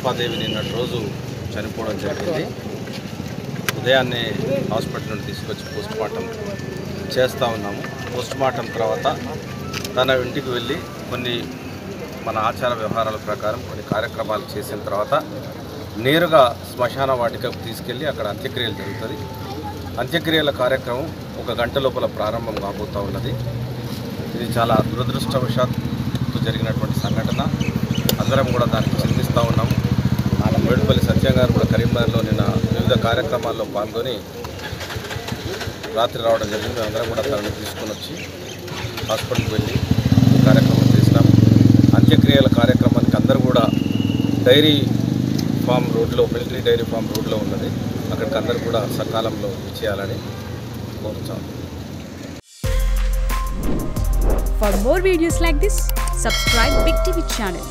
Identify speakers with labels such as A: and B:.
A: పుష్పాదేవి నిన్నటి రోజు చనిపోవడం జరిగింది. ఉదయాన్నే హాస్పిటల్ నుండి తీసుకొచ్చి పోస్ట్మార్టం చేస్తూ ఉన్నాము. పోస్ట్మార్టం తర్వాత తన ఇంటికి వెళ్ళి కొన్ని మన ఆచార వ్యవహారాల ప్రకారం కొన్ని కార్యక్రమాలు చేసిన తర్వాత నేరుగా శ్మశాన వాటికకు తీసుకెళ్ళి అక్కడ అంత్యక్రియలు జరుగుతుంది. అంత్యక్రియల కార్యక్రమం 1 గంట లోపల ప్రారంభం కాబోతూ ఉన్నది. ఇది చాలా దురదృష్టవశాత్తు జరిగినటువంటి సంఘటన. అందరం కూడా దానికి చింతిస్తూ ఉన్నాము. మేడుపల్లి సత్యం గారు కూడా కరీంనగర్లో నిన్న వివిధ కార్యక్రమాల్లో పాల్గొని రాత్రి రావడం జరిగింది. అందరం కూడా తనని తీసుకొని వచ్చి హాస్పిటల్కి వెళ్ళి కార్యక్రమం చేసినాము. అంత్యక్రియల కార్యక్రమానికి అందరూ కూడా డైరీ ఫామ్ రోడ్లో, మిలిటరీ డైరీ ఫామ్ రోడ్లో ఉన్నది, అక్కడికి అందరూ కూడా సకాలంలో ఇచ్చేయాలని కోరుతాము.
B: For more videos like this, subscribe Big TV channel.